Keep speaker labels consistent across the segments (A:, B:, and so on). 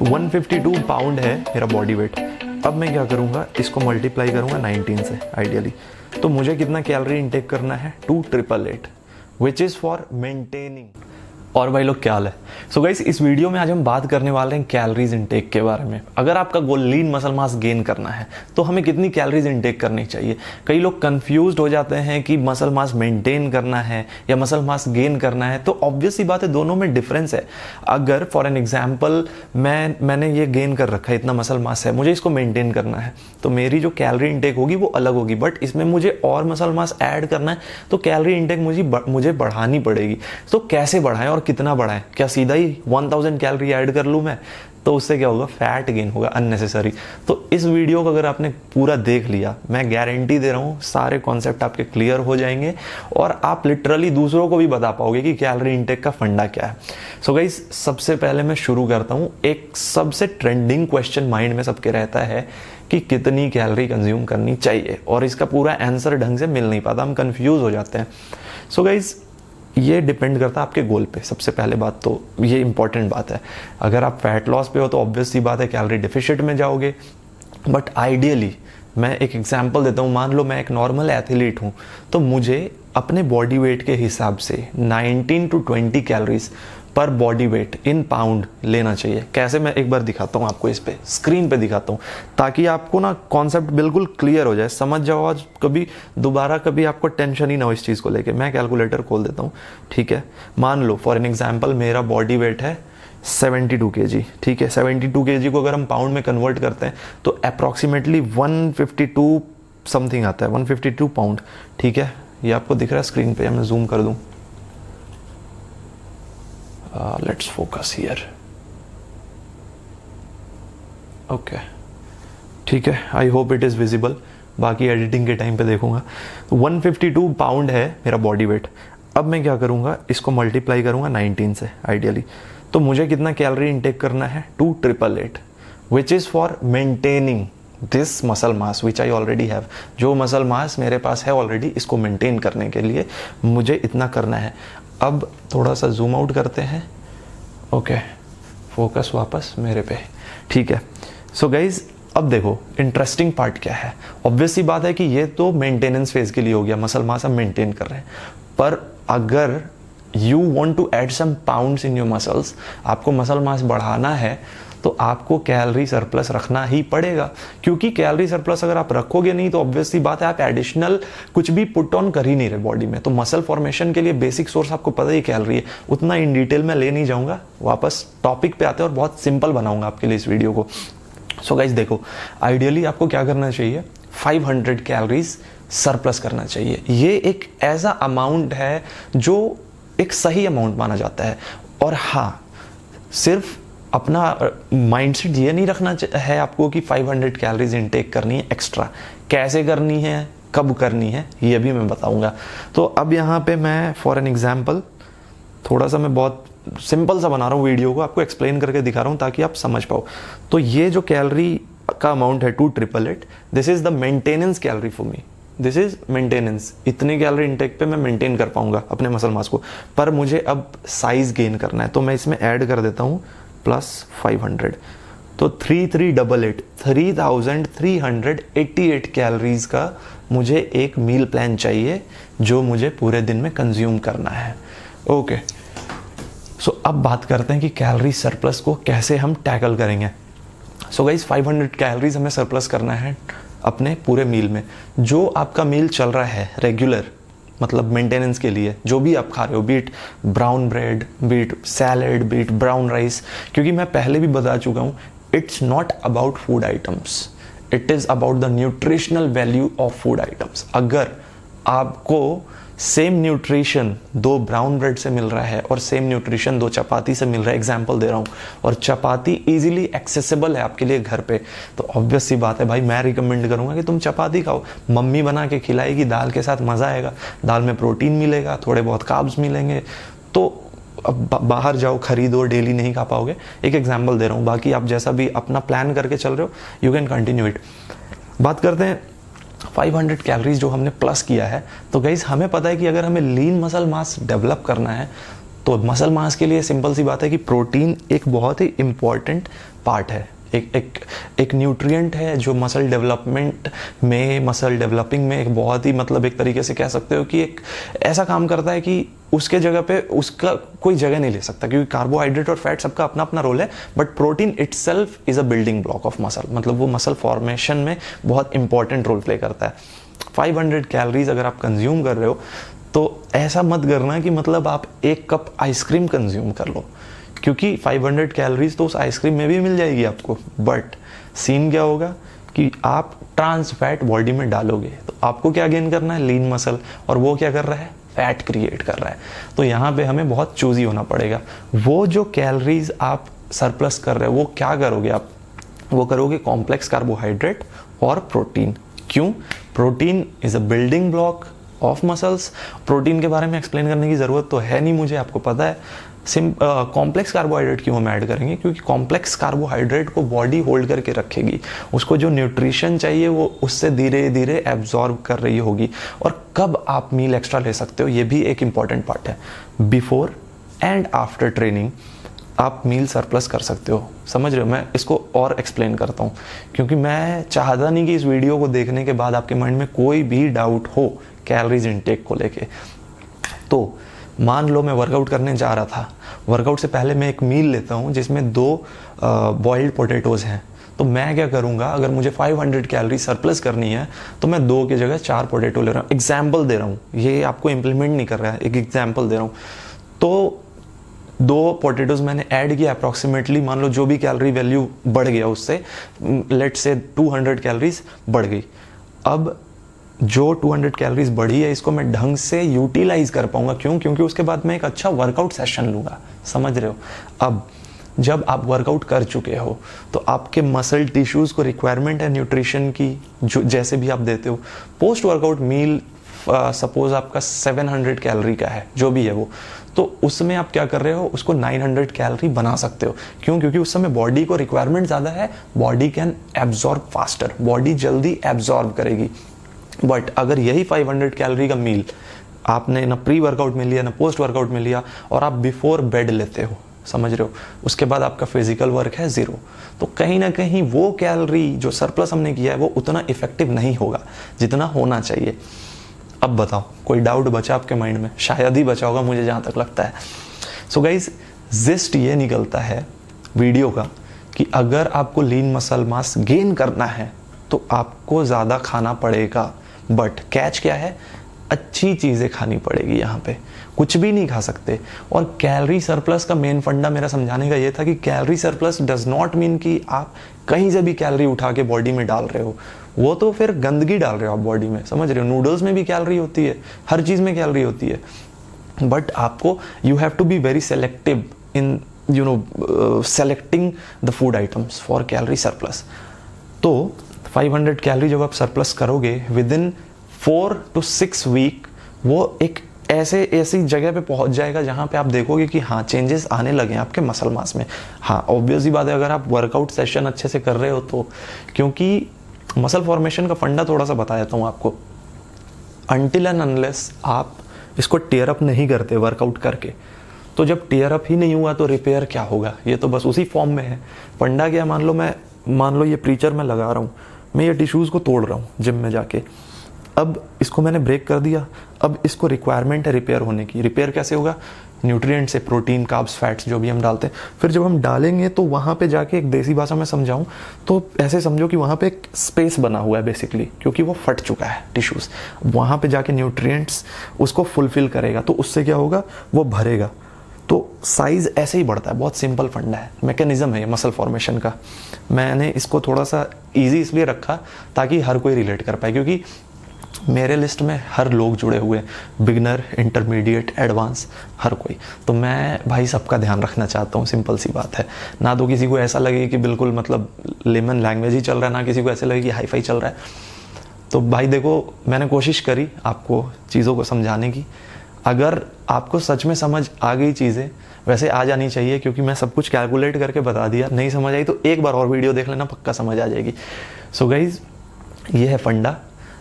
A: 152 pound है मेरा body weight. अब मैं क्या करूँगा, इसको मल्टीप्लाई करूँगा 19 से आइडियली। तो मुझे कितना कैलोरी इंटेक करना है, 2888, विच इज़ फॉर मेंटेनिंग। और भाई लोग क्या हाल है। सो गाइस, इस वीडियो में आज हम बात करने वाले हैं कैलोरीज इंटेक के बारे में। अगर आपका गोल लीन मसल मास गेन करना है तो हमें कितनी कैलोरीज इंटेक करनी चाहिए। कई लोग कंफ्यूज्ड हो जाते हैं कि मसल मास मेंटेन करना है या मसल मास गेन करना है। तो ऑब्वियस सी बात है, दोनों में डिफरेंस है। अगर फॉर एन एग्जाम्पल मैंने ये गेन कर रखा है, इतना मसल मास है, मुझे इसको मेंटेन करना है, तो मेरी जो कैलोरी इंटेक होगी वो अलग होगी। बट इसमें मुझे और मसल मास ऐड करना है तो कैलोरी इंटेक मुझे बढ़ानी पड़ेगी। तो कैसे बढ़ाएं और कितना बढ़ाएं? क्या सीधा ही 1000 कैलोरी ऐड कर लूं मैं? तो उससे क्या होगा, फैट गेन होगा अननेसेसरी। तो इस वीडियो को अगर आपने पूरा देख लिया, मैं गारंटी दे रहा हूं सारे कॉन्सेप्ट आपके क्लियर हो जाएंगे और आप लिटरली दूसरों को भी बता पाओगे कि कैलोरी इंटेक का फंडा क्या है। सो गाइस, सबसे पहले मैं शुरू करता हूं। एक सबसे ट्रेंडिंग क्वेश्चन माइंड में सबके रहता है कि कितनी कैलोरी कंज्यूम करनी चाहिए, और इसका पूरा आंसर ढंग से मिल नहीं पाता, हम कंफ्यूज हो जाते हैं। सो गाइस, ये डिपेंड करता है आपके गोल पे। सबसे पहले बात तो ये इंपॉर्टेंट बात है, अगर आप फैट लॉस पे हो तो ऑब्वियस सी बात है कैलोरी डिफिशिट में जाओगे। बट आइडियली मैं एक एग्जांपल देता हूँ, मान लो मैं एक नॉर्मल एथलीट हूँ, तो मुझे अपने बॉडी वेट के हिसाब से 19 to 20 कैलोरीज पर बॉडी वेट इन पाउंड लेना चाहिए। कैसे, मैं एक बार दिखाता हूँ आपको, इस पे स्क्रीन पे दिखाता हूँ, ताकि आपको ना कॉन्सेप्ट बिल्कुल क्लियर हो जाए, समझ जाओ। आज कभी आपको टेंशन ही ना हो इस चीज़ को लेके। मैं कैलकुलेटर खोल देता हूँ, ठीक है। मान लो फॉर एन एग्जाम्पल मेरा बॉडी वेट है 72 kg, ठीक है। 72 kg को अगर हम पाउंड में कन्वर्ट करते हैं तो अप्रॉक्सीमेटली 152 समथिंग आता है, 152 पाउंड, ठीक है। ये आपको दिख रहा है स्क्रीन पे, मैं जूम कर दूँ। Let's focus here. Okay, ठीक है, I hope it is visible, बाकी एडिटिंग के टाइम पे देखूंगा। 152 पाउंड है मेरा बॉडी वेट। अब मैं क्या करूंगा, इसको मल्टीप्लाई करूंगा 19 से आइडियली। तो मुझे कितना कैलोरी इंटेक करना है, 2888, which is for maintaining this muscle mass which I already have. जो मसल मास मेरे पास है ऑलरेडी, इसको मेंटेन करने के लिए मुझे इतना करना है। अब थोड़ा सा जूम आउट करते हैं। ओके, फोकस वापस मेरे पे, ठीक है। सो गाइज, अब देखो इंटरेस्टिंग पार्ट क्या है। ऑब्वियस सी बात है कि ये तो मेंटेनेंस फेज के लिए हो गया, मसल मास हम मेंटेन कर रहे हैं। पर अगर you want to add some pounds in your muscles, आपको मसल मास बढ़ाना है, तो आपको कैलोरी सरप्लस रखना ही पड़ेगा। क्योंकि कैलोरी सरप्लस अगर आप रखोगे नहीं तो ऑब्वियस सी बात है आप एडिशनल कुछ भी पुट ऑन कर ही नहीं रहे बॉडी में। तो मसल फॉर्मेशन के लिए बेसिक सोर्स आपको पता ही कैलोरी है। उतना इन डिटेल में ले नहीं जाऊंगा, वापस टॉपिक पे आते हैं और बहुत सिंपल बनाऊंगा आपके लिए इस वीडियो को। सो गाइस देखो, आइडियली आपको क्या करना चाहिए, 500 कैलोरीज सरप्लस करना चाहिए। ये एक ऐसा अमाउंट है जो एक सही अमाउंट माना जाता है। और हाँ, सिर्फ अपना माइंडसेट ये नहीं रखना है आपको कि 500 कैलोरीज इंटेक करनी है एक्स्ट्रा। कैसे करनी है, कब करनी है, ये भी मैं बताऊंगा। तो अब यहाँ पे मैं फॉर एन एग्जांपल थोड़ा सा मैं बहुत सिंपल सा बना रहा हूँ वीडियो को, आपको एक्सप्लेन करके दिखा रहा हूँ ताकि आप समझ पाओ। तो ये जो कैलोरी का अमाउंट है 2888, this is the maintenance calorie for me. This is maintenance. इतनी कैलोरी इंटेक पे मैं मेंटेन कर पाऊंगा अपने मसल मास को। पर मुझे अब साइज गेन करना है, तो मैं इसमें ऐड कर देता हूँ प्लस 500, तो 3388 कैलोरीज का मुझे एक मील प्लान चाहिए जो मुझे पूरे दिन में कंज्यूम करना है। ओके, सो अब बात करते हैं कि कैलोरी सरप्लस को कैसे हम टैकल करेंगे। सो गाइस, 500 कैलोरीज हमें सरप्लस करना है अपने पूरे मील में। जो आपका मील चल रहा है रेगुलर, मतलब मेंटेनेंस के लिए, जो भी आप खा रहे हो, be it brown bread, be it salad, be it brown rice, क्योंकि मैं पहले भी बता चुका हूँ, it's not about food items, it is about the nutritional value of food items. अगर आपको सेम न्यूट्रिशन 2 ब्राउन ब्रेड से मिल रहा है और सेम न्यूट्रिशन 2 चपाती से मिल रहा है, एग्जांपल दे रहा हूँ, और चपाती इजीली एक्सेसिबल है आपके लिए घर पे, तो ऑब्वियस सी बात है भाई, मैं रिकमेंड करूँगा कि तुम चपाती खाओ। मम्मी बना के खिलाएगी, दाल के साथ मज़ा आएगा, दाल में प्रोटीन मिलेगा, थोड़े बहुत कार्ब्स मिलेंगे। तो अब बाहर जाओ खरीदो, डेली नहीं खा पाओगे। एक एग्जाम्पल दे रहा हूँ, बाकी आप जैसा भी अपना प्लान करके चल रहे हो, यू कैन कंटिन्यू इट। बात करते हैं 500 कैलोरीज जो हमने प्लस किया है। तो गाइस, हमें पता है कि अगर हमें लीन मसल मास डेवलप करना है तो मसल मास के लिए सिंपल सी बात है कि प्रोटीन एक बहुत ही इम्पॉर्टेंट पार्ट है, एक न्यूट्रिएंट है जो मसल डेवलपमेंट में, मसल डेवलपिंग में एक बहुत ही मतलब एक तरीके से कह सकते हो कि एक ऐसा काम करता है कि उसके जगह पे उसका कोई जगह नहीं ले सकता, क्योंकि कार्बोहाइड्रेट और फैट सबका अपना अपना रोल है, but protein itself is a building block of muscle, मतलब वो मसल फॉर्मेशन में बहुत इंपॉर्टेंट रोल प्ले करता है। 500 कैलोरीज अगर आप कंज्यूम कर रहे हो तो ऐसा मत करना कि मतलब आप 1 कप आइसक्रीम कंज्यूम कर लो, क्योंकि 500 कैलोरीज तो उस आइसक्रीम में भी मिल जाएगी आपको, बट सीन क्या होगा कि आप ट्रांस फैट बॉडी में डालोगे तो आपको क्या गेन करना है, लीन मसल, और वो क्या कर रहा है, फैट क्रिएट कर रहा है। तो यहाँ पे हमें बहुत चूजी होना पड़ेगा। वो जो कैलोरीज आप सरप्लस कर रहे हो वो क्या करोगे आप, वो करोगे कॉम्प्लेक्स कार्बोहाइड्रेट और प्रोटीन। क्यों? Protein is a building block of muscles. Protein के बारे में एक्सप्लेन करने की ज़रूरत तो है नहीं मुझे, आपको पता है। कॉम्प्लेक्स कार्बोहाइड्रेट क्यों हम ऐड करेंगे, क्योंकि कॉम्प्लेक्स कार्बोहाइड्रेट को बॉडी होल्ड करके रखेगी, उसको जो न्यूट्रिशन चाहिए वो उससे धीरे धीरे एब्जॉर्ब कर रही होगी। और कब आप मील एक्स्ट्रा ले सकते हो ये भी एक इंपॉर्टेंट पार्ट है। बिफोर एंड आफ्टर ट्रेनिंग आप मील सरप्लस कर सकते हो, समझ रहे हो। मैं इसको और एक्सप्लेन करता हूँ, क्योंकि मैं चाहता नहीं कि इस वीडियो को देखने के बाद आपके माइंड में कोई भी डाउट हो कैलोरीज इनटेक को लेके। तो मान लो मैं वर्कआउट करने जा रहा था, वर्कआउट से पहले मैं एक मील लेता हूँ जिसमें 2 बॉइल्ड पोटैटोज़ हैं, तो मैं क्या करूँगा, अगर मुझे 500 कैलोरी सरप्लस करनी है तो मैं 2 की जगह 4 पोटैटो ले रहा हूँ। एग्जाम्पल दे रहा हूँ, ये आपको इम्प्लीमेंट नहीं कर रहा है, एक एग्जाम्पल दे रहा हूँ। तो 2 पोटैटोज़ मैंने ऐड किया अप्रॉक्सीमेटली, मान लो जो भी कैलोरी वैल्यू बढ़ गया उससे, लेट्स से 200 कैलोरीज बढ़ गई। अब जो 200 कैलोरीज बढ़ी है इसको मैं ढंग से यूटिलाइज कर पाऊंगा। क्यों? क्योंकि उसके बाद मैं एक अच्छा वर्कआउट सेशन लूँगा, समझ रहे हो। अब जब आप वर्कआउट कर चुके हो तो आपके मसल टिश्यूज़ को रिक्वायरमेंट है न्यूट्रिशन की, जो जैसे भी आप देते हो। पोस्ट वर्कआउट मील सपोज आपका 700 कैलोरी का है, जो भी है वो, तो उसमें आप क्या कर रहे हो, उसको 900 कैलोरी बना सकते हो। क्यों? क्योंकि उस समय बॉडी को रिक्वायरमेंट ज़्यादा है, body can absorb faster, body जल्दी एब्जॉर्ब करेगी। बट अगर यही 500 कैलोरी का मील आपने ना प्री वर्कआउट में लिया ना पोस्ट वर्कआउट में लिया और आप बिफोर बेड लेते हो, समझ रहे हो, उसके बाद आपका फिजिकल वर्क है 0, तो कहीं ना कहीं वो कैलोरी जो सरप्लस हमने किया है वो उतना इफेक्टिव नहीं होगा जितना होना चाहिए। अब बताओ, कोई डाउट बचा आपके माइंड में? शायद ही बचा होगा, मुझे जहाँ तक लगता है। सो गाइज, जिस्ट ये निकलता है वीडियो का कि अगर आपको लीन मसल मास गेन करना है तो आपको ज़्यादा खाना पड़ेगा, बट कैच क्या है, अच्छी चीज़ें खानी पड़ेगी। यहाँ पे कुछ भी नहीं खा सकते। और कैलोरी सरप्लस का मेन फंडा मेरा समझाने का ये था कि calorie surplus does not mean कि आप कहीं से भी कैलोरी उठा के बॉडी में डाल रहे हो, वो तो फिर गंदगी डाल रहे हो आप बॉडी में, समझ रहे हो। नूडल्स में भी कैलोरी होती है, हर चीज़ में कैलोरी होती है, बट आपको you have to be very selective in selecting the food items for calorie surplus. तो 500 कैलोरी जब आप सरप्लस करोगे विद इन 4 to 6 वीक, वो एक ऐसी जगह पे पहुंच जाएगा जहां पे आप देखोगे कि हाँ चेंजेस आने लगे हैं आपके मसल मास में। हाँ, ऑब्वियस ही बात है अगर आप वर्कआउट सेशन अच्छे से कर रहे हो तो, क्योंकि मसल फॉर्मेशन का फंडा थोड़ा सा बता देता हूँ आपको। अनटिल एंड अनलेस आप इसको टेयर अप नहीं करते वर्कआउट करके, तो जब टेयर अप ही नहीं हुआ तो रिपेयर क्या होगा, ये तो बस उसी फॉर्म में है। फंडा क्या, मान लो ये प्रीचर मैं लगा रहा हूँ, मैं ये टिश्यूज़ को तोड़ रहा हूँ जिम में जाके, अब इसको मैंने ब्रेक कर दिया, अब इसको रिक्वायरमेंट है रिपेयर होने की। रिपेयर कैसे होगा? न्यूट्रिएंट से, प्रोटीन, कार्ब्स, फैट्स जो भी हम डालते हैं। फिर जब हम डालेंगे तो वहाँ पे जाके, एक देसी भाषा में समझाऊँ तो ऐसे समझो कि वहाँ पे एक स्पेस बना हुआ है बेसिकली, क्योंकि वो फट चुका है टिश्यूज़। वहाँ पे जाके न्यूट्रिएंट्स उसको फुलफिल करेगा, तो उससे क्या होगा, वो भरेगा, तो साइज़ ऐसे ही बढ़ता है। बहुत सिंपल फंडा है, मैकेनिज्म है ये मसल फॉर्मेशन का। मैंने इसको थोड़ा सा ईजी इसलिए रखा ताकि हर कोई रिलेट कर पाए, क्योंकि मेरे लिस्ट में हर लोग जुड़े हुए हैं, बिगनर, इंटरमीडिएट, एडवांस, हर कोई। तो मैं भाई सबका ध्यान रखना चाहता हूँ, सिंपल सी बात है। ना तो किसी को ऐसा लगे कि बिल्कुल मतलब लेमन लैंग्वेज ही चल रहा है, ना किसी को ऐसे लगे कि हाई फाई चल रहा है। तो भाई देखो, मैंने कोशिश करी आपको चीज़ों को समझाने की। अगर आपको सच में समझ आ गई चीज़ें, वैसे आ जानी चाहिए, क्योंकि मैं सब कुछ कैलकुलेट करके बता दिया। नहीं समझ आई तो एक बार और वीडियो देख लेना, पक्का समझ आ जाएगी। सो गाइज, ये है फंडा।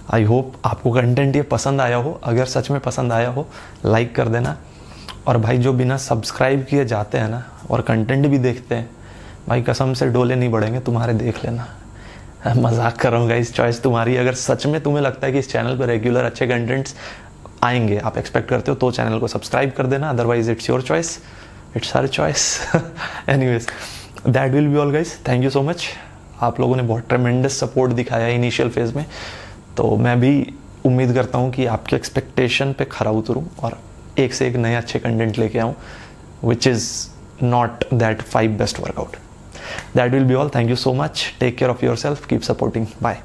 A: आई होप आपको कंटेंट ये पसंद आया हो। अगर सच में पसंद आया हो, लाइक कर देना और भाई जो बिना सब्सक्राइब किए जाते हैं ना और कंटेंट भी देखते हैं, भाई कसम से डोले नहीं बढ़ेंगे तुम्हारे, देख लेना। मजाक कर रहा हूँ गाइस, चॉइस तुम्हारी। अगर सच में तुम्हें लगता है कि इस चैनल पर रेगुलर अच्छे कंटेंट्स आएंगे, आप एक्सपेक्ट करते हो, तो चैनल को सब्सक्राइब कर देना, otherwise it's your choice, it's her choice. Anyways that will be all guys, thank you so much. आप लोगों ने बहुत ट्रेमेंडस सपोर्ट दिखाया इनिशियल फेज़ में, तो मैं भी उम्मीद करता हूँ कि आपके एक्सपेक्टेशन पे खरा उतरूँ और एक से एक नए अच्छे कंटेंट लेके आऊँ, which is not that 5 best workout. That will be all. Thank you so much. Take care of yourself. Keep supporting. Bye.